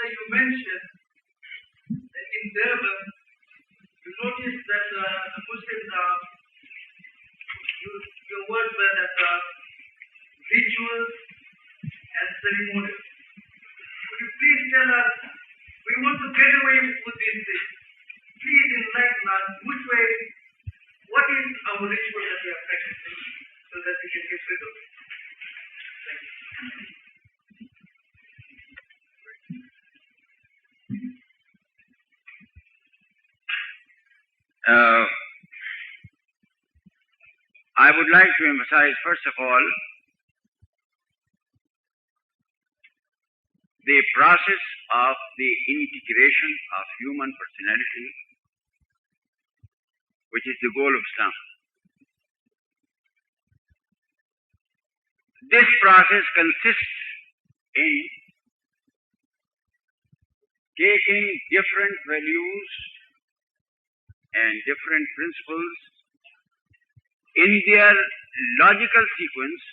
Mawlana, you mentioned that in Durban, you noticed that the Muslims are, your words were that rituals and ceremonies. Could you please tell us, we want to get away with these things. Please enlighten us, which way, what is our ritual that we are practicing so that we can get rid of it? Thank you. I would like to emphasize, first of all, the process of the integration of human personality, which is the goal of Islam. This process consists in taking different values and different principles in their logical sequence,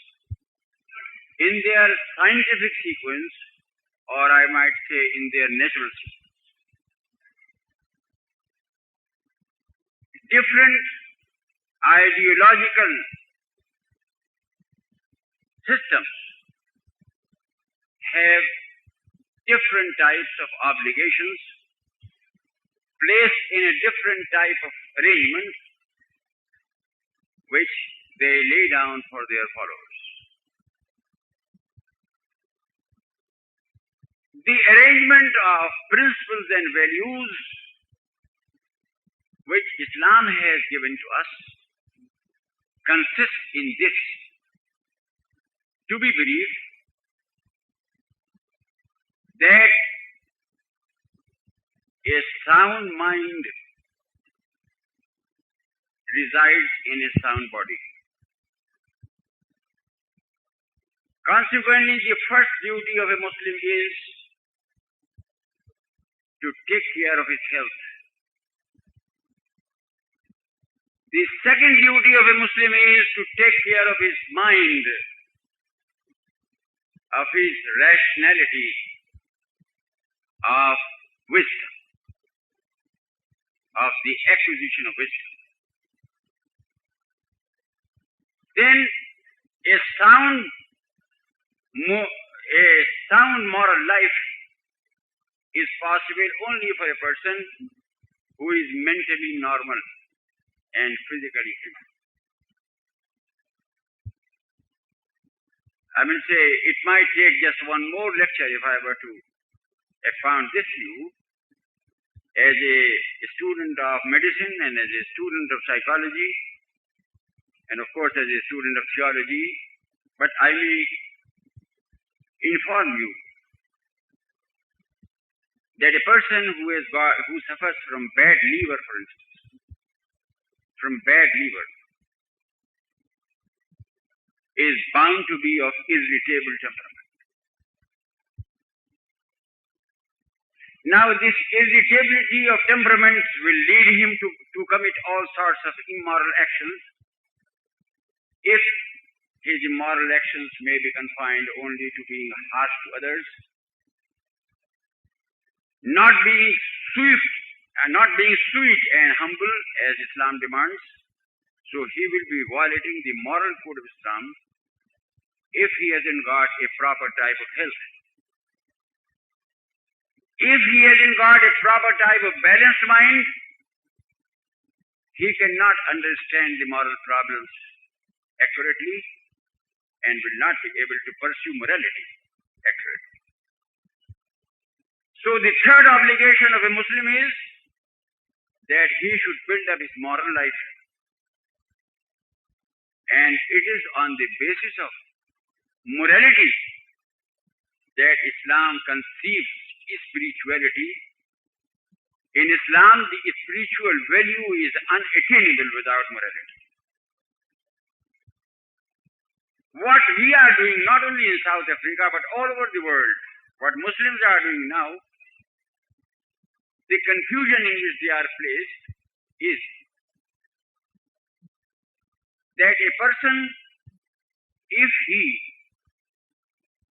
in their scientific sequence, or I might say in their natural sequence. Different ideological systems have different types of obligations placed in a different type of arrangement which they lay down for their followers. The arrangement of principles and values which Islam has given to us consists in this: to be believed that a sound mind resides in a sound body. Consequently, the first duty of a Muslim is to take care of his health. The second duty of a Muslim is to take care of his mind, of his rationality, of wisdom, of the acquisition of wisdom. Then a sound moral life is possible only for a person who is mentally normal and physically fit. I mean, say, it might take just one more lecture if I were to expound this view as a student of medicine and as a student of psychology, and of course as a student of theology, but I may inform you that a person who suffers from bad liver, for instance, from bad liver, is bound to be of irritable temperament. Now, this irritability of temperament will lead him to commit all sorts of immoral actions if his immoral actions may be confined only to being harsh to others, not being sweet and humble as Islam demands. So he will be violating the moral code of Islam if he hasn't got a proper type of health. If he hasn't got a proper type of balanced mind, he cannot understand the moral problems accurately and will not be able to pursue morality accurately. So the third obligation of a Muslim is that he should build up his moral life. And it is on the basis of morality that Islam conceives spirituality. In Islam, the spiritual value is unattainable without morality. What we are doing, not only in South Africa, but all over the world, what Muslims are doing now, the confusion in which they are placed is that a person, if he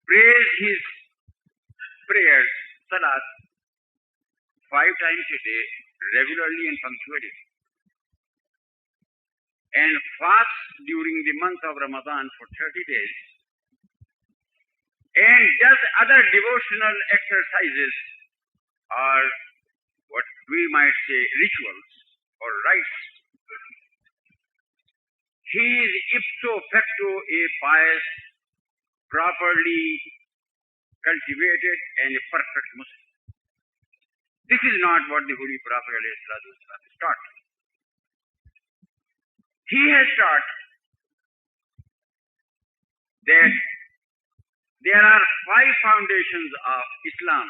prays his prayers salat 5 times a day, regularly and punctually, and fast during the month of Ramadan for 30 days, and does other devotional exercises or what we might say rituals or rites, he is ipso facto a pious, properly cultivated and a perfect Muslim. This is not what the Holy Prophet has taught. He has taught that there are 5 foundations of Islam.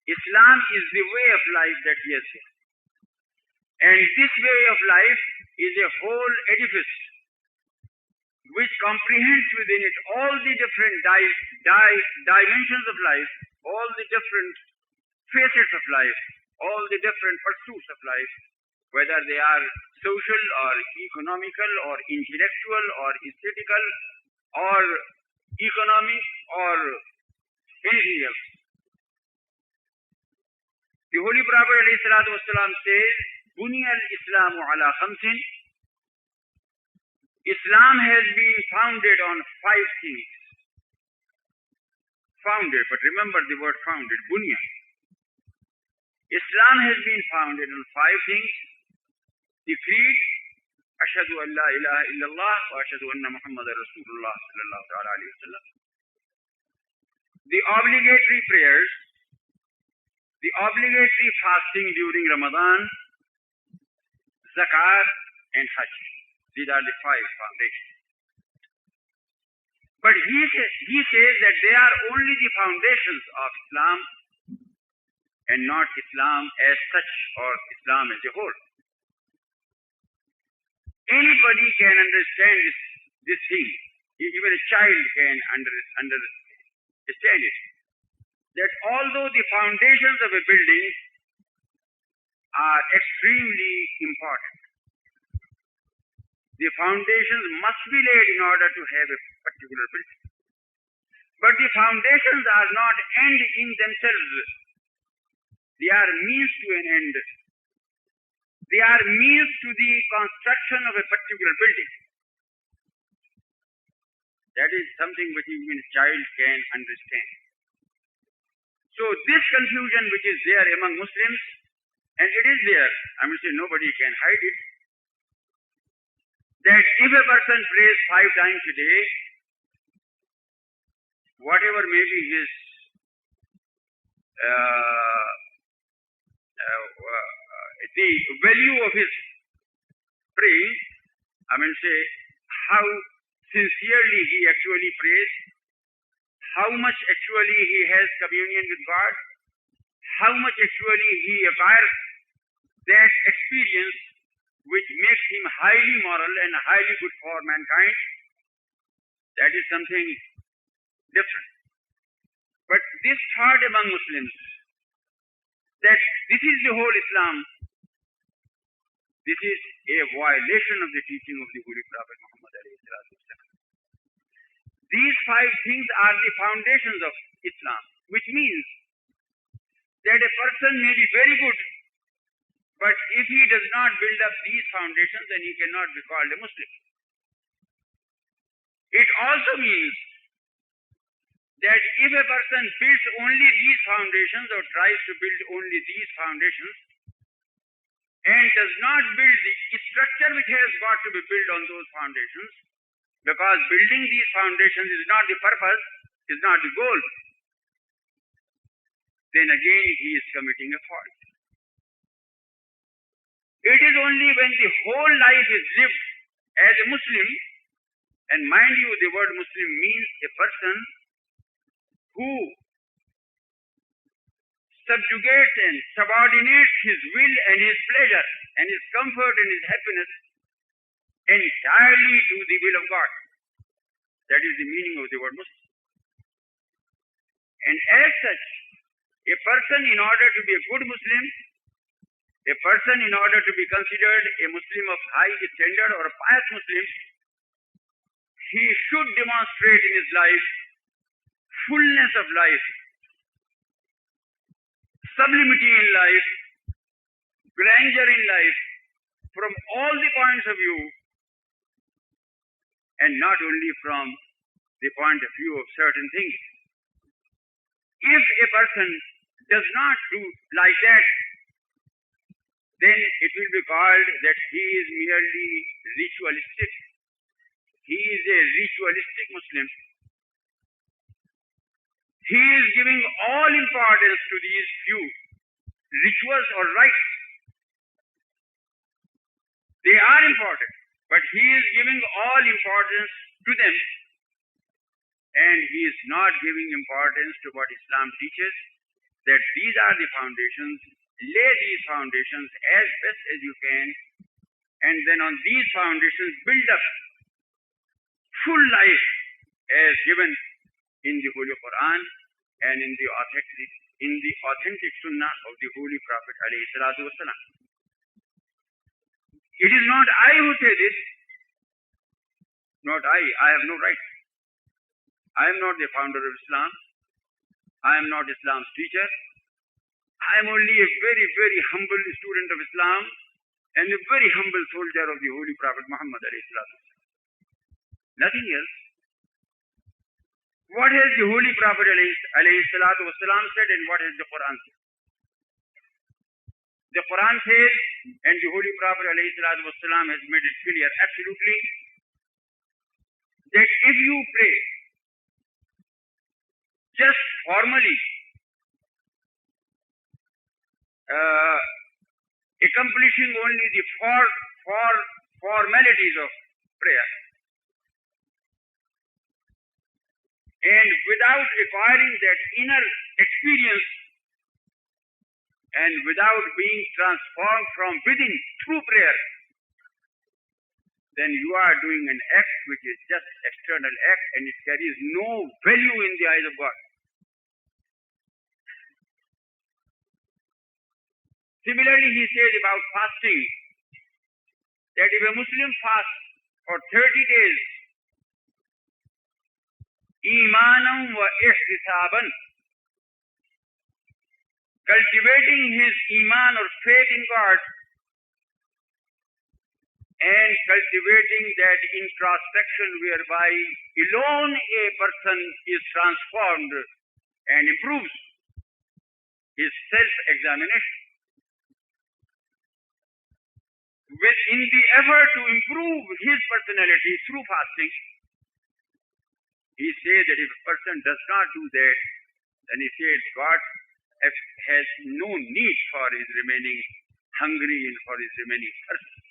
Islam is the way of life that he has given. And this way of life is a whole edifice which comprehends within it all the different dimensions of life, all the different facets of life, all the different pursuits of life, whether they are social or economical or intellectual or aesthetical or economic or anything else. The Holy Prophet ﷺ says, Buniya al-Islamu ala khamsin. Islam has been founded on 5 things. Founded, but remember the word founded, Bunya. Islam has been founded on 5 things. The creed, Ashhadu an la ilaha illallah wa ashhadu anna Muhammadan Rasulullah sallallahu alayhi wa sallam. The obligatory prayers, the obligatory fasting during Ramadan, Zakat and Hajj. These are the 5 foundations. But he says that they are only the foundations of Islam and not Islam as such or Islam as a whole. Anybody can understand this thing. Even a child can understand it. That although the foundations of a building are extremely important, the foundations must be laid in order to have a particular building. But the foundations are not end in themselves. They are means to an end. They are means to the construction of a particular building. That is something which even a child can understand. So this confusion which is there among Muslims, and it is there, I mean, say nobody can hide it, that if a person prays 5 times a day, whatever may be his the value of his praying, I mean, say how sincerely he actually prays, how much actually he has communion with God, how much actually he acquires that experience which makes him highly moral and highly good for mankind. That is something different. But this thought among Muslims that this is the whole Islam, this is a violation of the teaching of the Holy Prophet Muhammad. These 5 things are the foundations of Islam, which means that a person may be very good, but if he does not build up these foundations, then he cannot be called a Muslim. It also means that if a person builds only these foundations or tries to build only these foundations and does not build the structure which has got to be built on those foundations, because building these foundations is not the purpose, is not the goal, then again he is committing a fault. It is only when the whole life is lived as a Muslim, and mind you, the word Muslim means a person who subjugates and subordinates his will and his pleasure and his comfort and his happiness entirely to the will of God. That is the meaning of the word Muslim. And as such, a person in order to be a good Muslim, a person in order to be considered a Muslim of high standard or a pious Muslim, he should demonstrate in his life fullness of life, sublimity in life, grandeur in life, from all the points of view, and not only from the point of view of certain things. If a person does not do like that, then it will be called that he is merely ritualistic. He is a ritualistic Muslim. He is giving all importance to these few rituals or rites. They are important, but he is giving all importance to them, and he is not giving importance to what Islam teaches, that these are the foundations. Lay these foundations as best as you can, and then on these foundations build up full life as given in the Holy Quran and in the authentic Sunnah of the Holy Prophet alayhi salatu wasalam. It is not I who say this, not I have no right. I am not the founder of Islam. I am not Islam's teacher. I am only a very, very humble student of Islam and a very humble soldier of the Holy Prophet Muhammad alayhi salatu wasalam. Nothing else. What has the Holy Prophet alayhi salatu wasalam said, and what has the Quran said? The Quran says, and the Holy Prophet alayhi salatu wasalam has made it clear absolutely, that if you pray just formally, accomplishing only the formalities of prayer, and without acquiring that inner experience, and without being transformed from within through prayer, then you are doing an act which is just external act, and it carries no value in the eyes of God. Similarly, he says about fasting, that if a Muslim fasts for 30 days, imanam wa ihtisaban, cultivating his iman or faith in God, and cultivating that introspection whereby alone a person is transformed and improves his self-examination. In the effort to improve his personality through fasting, he says that if a person does not do that, then he says God has no need for his remaining hungry and for his remaining thirsty.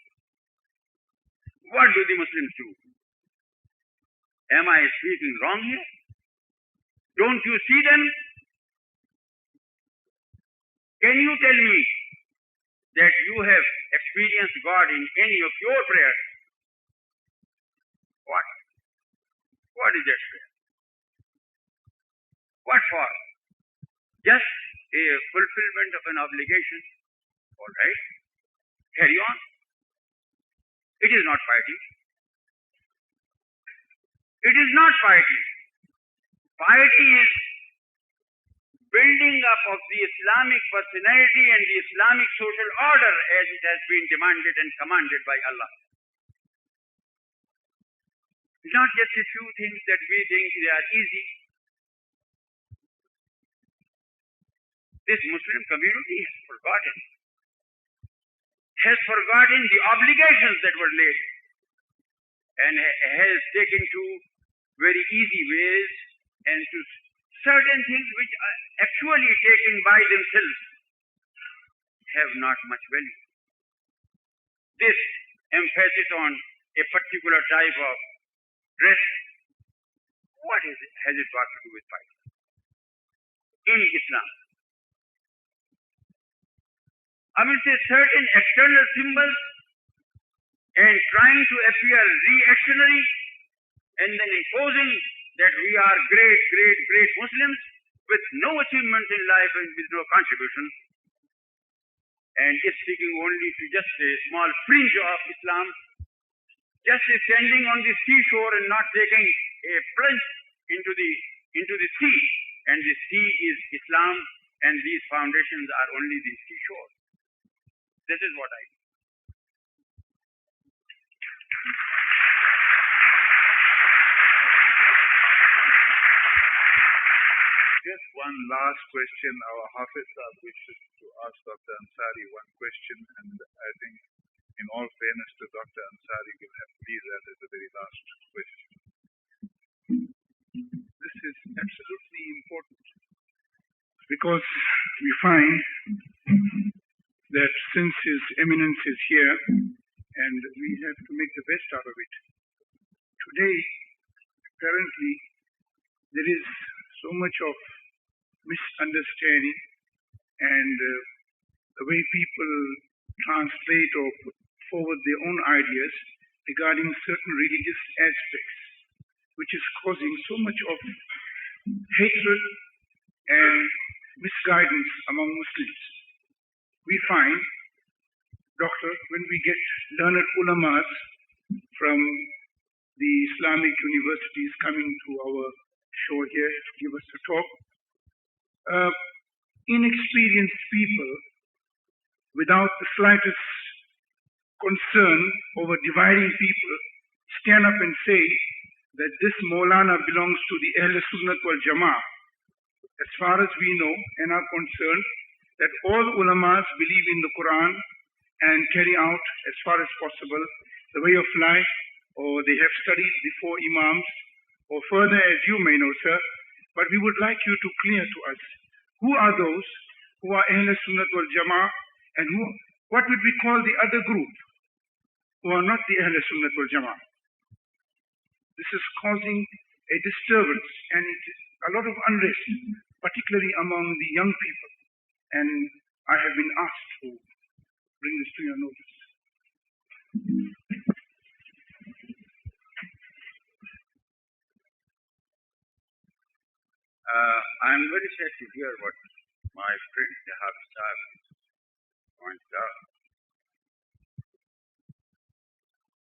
What do the Muslims do? Am I speaking wrong here? Don't you see them? Can you tell me that you have experienced God in any of your prayers? What? What is that prayer? What for? Just a fulfillment of an obligation? All right. Carry on. It is not piety. It is not piety. Piety is building up of the Islamic personality and the Islamic social order as it has been demanded and commanded by Allah. Not just a few things that we think they are easy. This Muslim community has forgotten the obligations that were laid, and has taken to very easy ways and to certain things which are actually taken by themselves have not much value. This emphasis on a particular type of dress, what is it? Has it got to do with piety? In Islam, I will say certain external symbols and trying to appear reactionary and then imposing that we are great Muslims with no achievements in life and with no contribution, and is sticking only to just a small fringe of Islam, just standing on the seashore and not taking a plunge into the sea, and the sea is Islam, and these foundations are only the seashore. This is what I do. Just one last question. Our Hafiz Sahib wishes to ask Dr. Ansari one question, and I think, in all fairness to Dr. Ansari, we'll have to leave that as the very last question. This is absolutely important because we find that since His Eminence is here, and we have to make the best out of it. Today, apparently, there is so much of misunderstanding, and the way people translate or put forward their own ideas regarding certain religious aspects, which is causing so much of hatred and misguidance among Muslims. We find, Doctor, when we get learned ulamas from the Islamic universities coming to our show here to give us a talk, inexperienced people without the slightest concern over dividing people stand up and say that this Mawlana belongs to the Ahl Sunnat wal Jama'ah. As far as we know and are concerned, that all ulamas believe in the Quran and carry out as far as possible the way of life, or they have studied before Imams, or further as you may know, sir. But we would like you to clear to us, who are those who are Ahl Sunnat wal Jama'ah, and what would we call the other group who are not the Ahl Sunnat wal Jama'ah? This is causing a disturbance and a lot of unrest, particularly among the young people. And I have been asked to bring this to your notice. I am very sad to hear what my friend the Hafiz Sahib pointed out.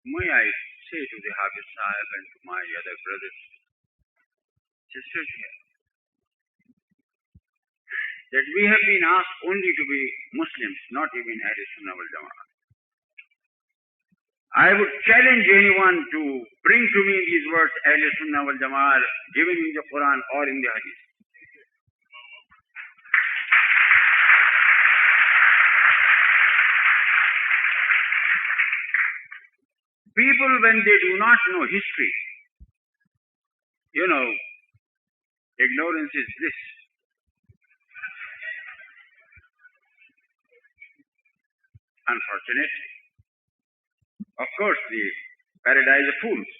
May I say to the Hafiz Sahib and to my other brothers, sisters here, that we have been asked only to be Muslims, not even Ahl Sunnah wal Jama'ah. I would challenge anyone to bring to me these words, Ahl Sunnah wal Jama'ah, given in the Quran or in the Hadith. People, when they do not know history, ignorance is bliss. Unfortunately, of course, the paradise of fools.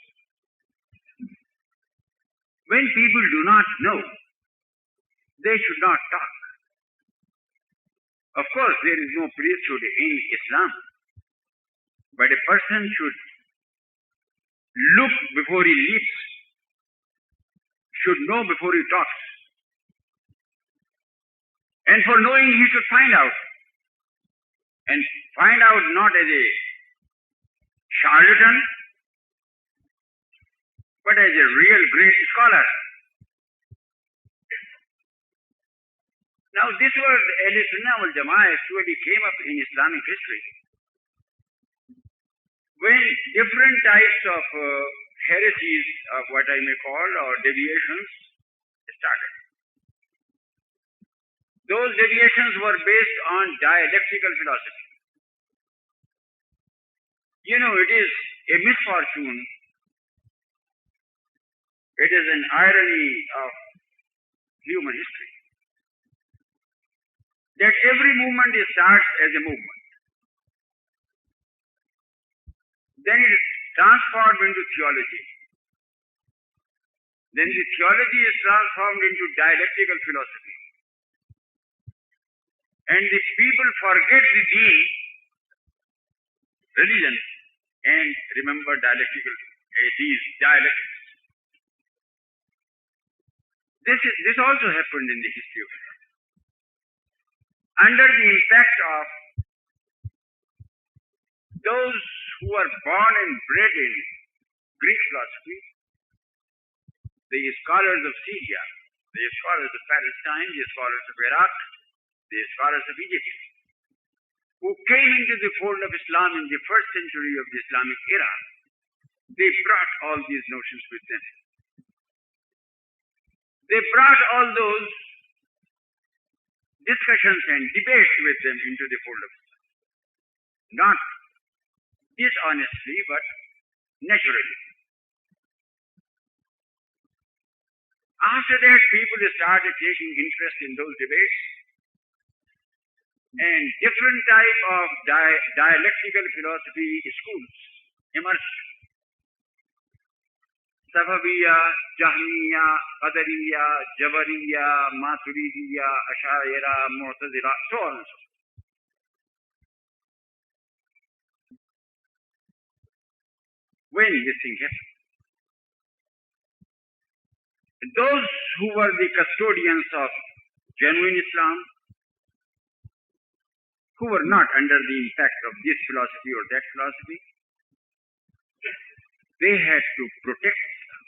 When people do not know, they should not talk. Of course, there is no priesthood in Islam, but a person should look before he leaps, should know before he talks. And for knowing, he should find out. And find out not as a charlatan, but as a real great scholar. Now, this word Ahl Sunnah wal Jama'ah actually came up in Islamic history, when different types of heresies, what I may call, or deviations, started. Those deviations were based on dialectical philosophy. It is a misfortune, it is an irony of human history, that every movement starts as a movement. Then it is transformed into theology. Then the theology is transformed into dialectical philosophy. And the people forget the deen, religion, and remember these dialectics. This also happened in the history of Islam. Under the impact of those who are born and bred in Greek philosophy, the scholars of Syria, the scholars of Palestine, the scholars of Iraq, the scholars of Egypt, who came into the fold of Islam in the first century of the Islamic era, they brought all these notions with them. They brought all those discussions and debates with them into the fold of Islam. Not dishonestly, but naturally. After that, people started taking interest in those debates, and different type of dialectical philosophy schools emerged. Safaviya, Jahmiya, Qadariya, Jabariya, Maturidiya, Ashaira, Mu'tazila, so on and so forth. When this thing happened, those who were the custodians of genuine Islam, who were not under the impact of this philosophy or that philosophy, they had to protect Islam.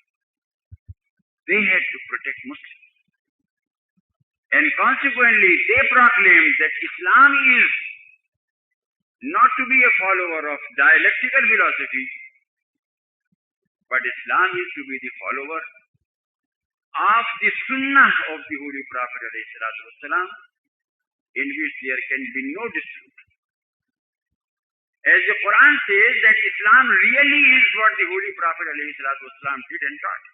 They had to protect Muslims. And consequently, they proclaimed that Islam is not to be a follower of dialectical philosophy, but Islam is to be the follower of the Sunnah of the Holy Prophet ﷺ, in which there can be no dispute. As the Quran says that Islam really is what the Holy Prophet ﷺ did and taught.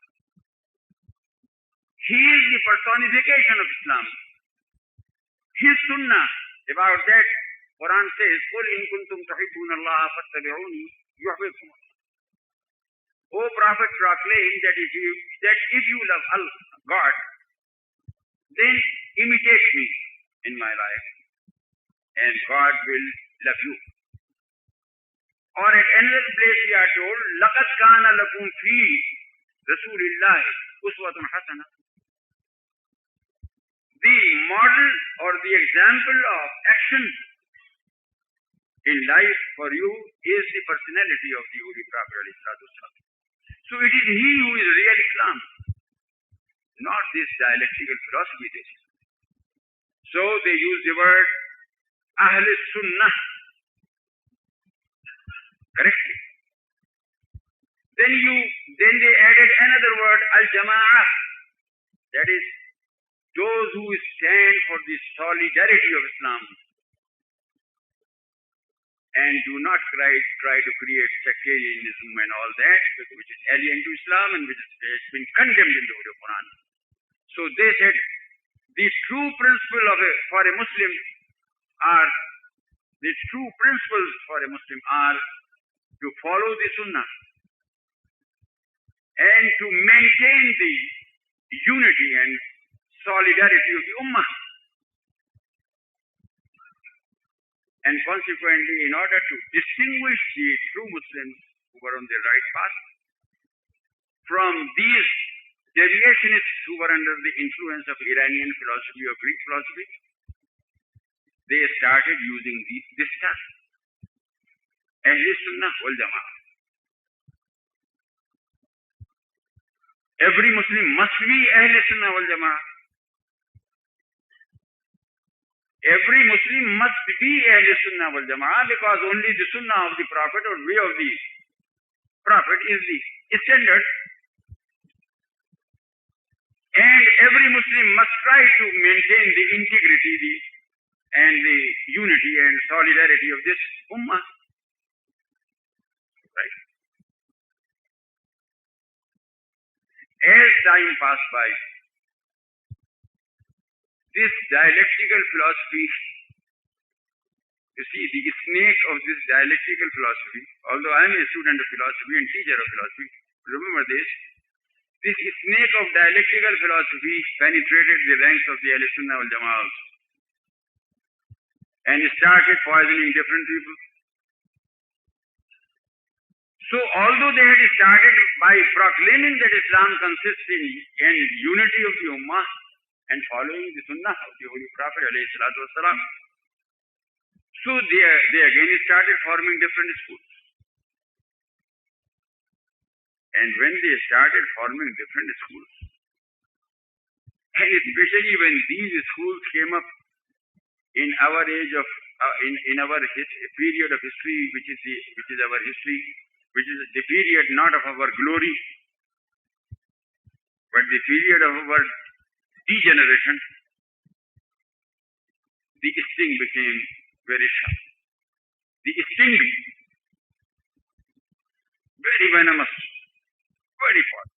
He is the personification of Islam. His Sunnah, about that, Quran says, قُلْ إِن كُنْتُمْ تُحِبُّونَ اللَّهَ فَاتَّبِعُونِي يُحْبِبْكُمُ اللَّهُ. O Prophet, proclaim that if you love God, then imitate me in my life, and God will love you. Or at another place we are told, لَقَدْ كَانَ لَكُمْ فِي رَسُولِ اللَّهِ أُسْوَةٌ حَسَنَةٌ. The model or the example of action in life for you is the personality of the Holy Prophet ﷺ. So it is he who is real Islam, not this dialectical philosophy. So they use the word Ahl Sunnah correctly. Then they added another word, Al-Jama'ah, that is, those who stand for the solidarity of Islam and do not try to create sectarianism and all that, which is alien to Islam and which has been condemned in the Holy Quran. So they said the true principle for a Muslim are to follow the Sunnah and to maintain the unity and solidarity of the Ummah. And consequently, in order to distinguish the true Muslims who were on the right path from these deviationists who were under the influence of Iranian philosophy or Greek philosophy, they started using this term, Ahl Sunnah wal Jama'ah. Every Muslim must be Ahl Sunnah wal Jama'ah. Every Muslim must be Ahl Sunnah wal Jama'ah, because only the Sunnah of the Prophet or way of the Prophet is the standard. And every Muslim must try to maintain the integrity and the unity and solidarity of this Ummah. Right? As time passed by, this dialectical philosophy, you see, the snake of this dialectical philosophy, although I am a student of philosophy and teacher of philosophy, remember this snake of dialectical philosophy penetrated the ranks of the Ahl Sunnah wal Jama'ah also, and started poisoning different people. So although they had started by proclaiming that Islam consists in unity of the Ummah and following the Sunnah of the Holy Prophet ﷺ, so they again started forming different schools. And when they started forming different schools, and especially when these schools came up in our age of, in our period of history, which is our history, which is the period not of our glory, but the period of our degeneration, the sting became very sharp. The sting, very venomous, very poisonous.